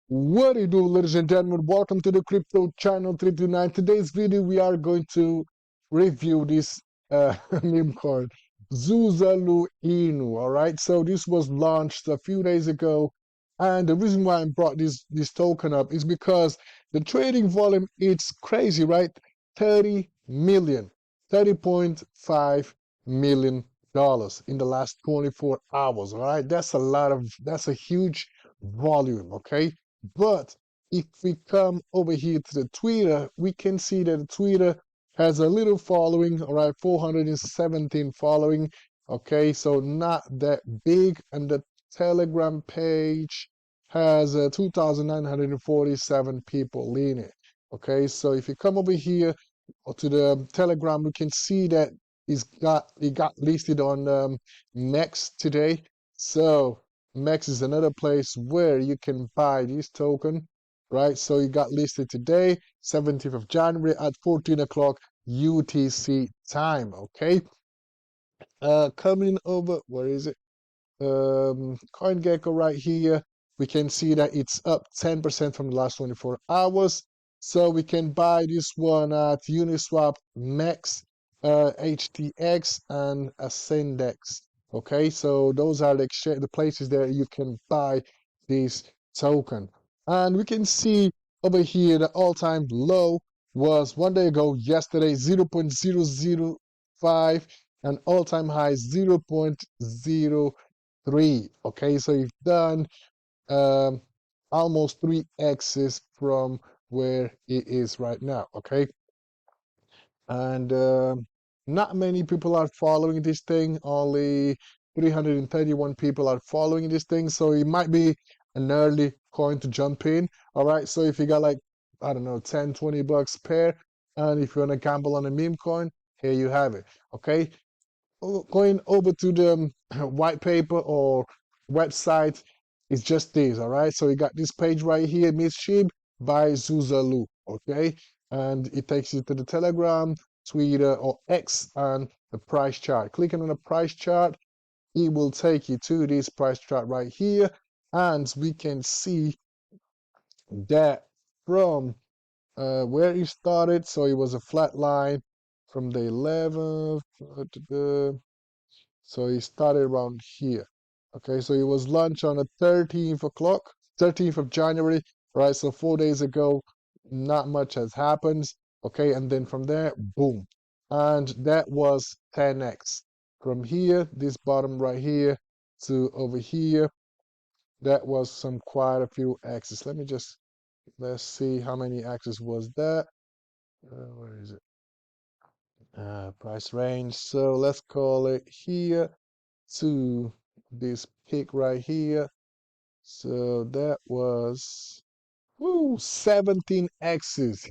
What do you do, ladies and gentlemen? Welcome to the Crypto Channel 329. Today's video, we are going to review this meme coin, Zuzalu Inu. All right, so this was launched a few days ago, and the reason why I brought this token up is because the trading volume, it's crazy, right? 30 million, 30.5 million dollars in the last 24 hours. All right, that's a huge volume. Okay, but if we come over here to the Twitter, we can see that the Twitter has a little following, all right, 417 following. Okay, so not that big. And the Telegram page has 2,947 people in it. Okay, so if you come over here to the Telegram, we can see that it got listed on Mex today. So Mex is another place where you can buy this token, right? So it got listed today, 17th of January at 14 o'clock UTC time, okay? Coming over, where is it? CoinGecko right here. We can see that it's up 10% from the last 24 hours. So we can buy this one at Uniswap, Mex, HTX, and Ascendex. Okay, so those are the places that you can buy this token. And we can see over here the all-time low was 1 day ago, yesterday, 0.005, and all-time high 0.03. Okay, so you've done almost 3x's from where it is right now. Okay, and not many people are following this thing. Only 331 people are following this thing, so it might be an early coin to jump in. All right, so if you got like, I don't know, 10-20 bucks pair, and if you want to gamble on a meme coin, here you have it. Okay, going over to the white paper or website, it's just this. All right, so you got this page right here, Mischief by Zuzalu. Okay, and it takes you to the Telegram, Twitter, or X, and the price chart. Clicking on the price chart, it will take you to this price chart right here, and we can see that from where it started. So it was a flat line from the 11th to the, so it started around here. Okay, so it was launched on the 13th of January, right? So 4 days ago, not much has happened. Okay, and then from there, boom. And that was 10x. From here, this bottom right here to over here, that was quite a few x's. Let's see how many x's was that. Where is it? Price range. So let's call it here to this peak right here. So that was 17 x's.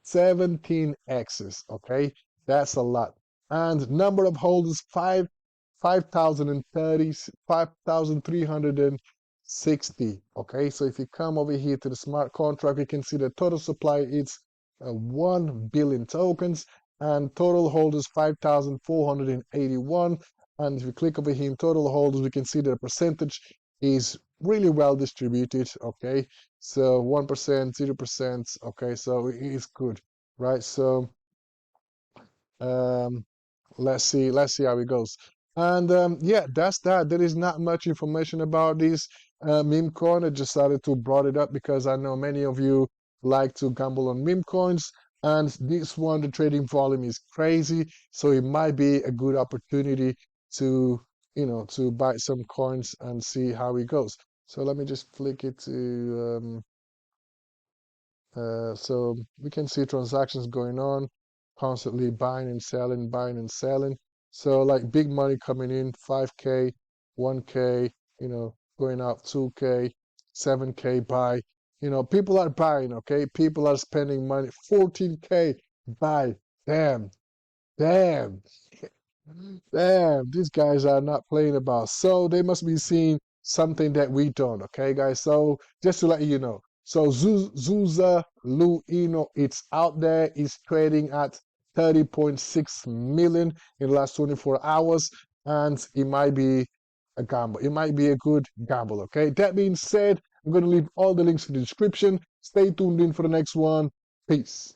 17 x's. Okay, that's a lot. And number of holders 5,030, 5,360. Okay, so if you come over here to the smart contract, you can see the total supply is 1 billion tokens, and total holders 5,481. And if you click over here in total holders, we can see that the percentage is really well distributed. Okay, so 1%, 0%. Okay, so it is good, right? So let's see how it goes. And yeah, that's that. There is not much information about this meme coin. I decided to brought it up because I know many of you like to gamble on meme coins, and this one, the trading volume is crazy, so it might be a good opportunity to, to buy some coins and see how it goes. So let me just flick it to so we can see transactions going on, constantly buying and selling, buying and selling. So like big money coming in, 5K, 1K, going out 2K, 7K buy. People are buying, okay? People are spending money, 14K buy. Damn, damn, damn, these guys are not playing about. So they must be seeing something that we don't, okay, guys? So just to let you know. So Zuzalu Inu, it's out there. It's trading at 30.6 million in the last 24 hours, and it might be a gamble. It might be a good gamble, okay? That being said, I'm going to leave all the links in the description. Stay tuned in for the next one. Peace.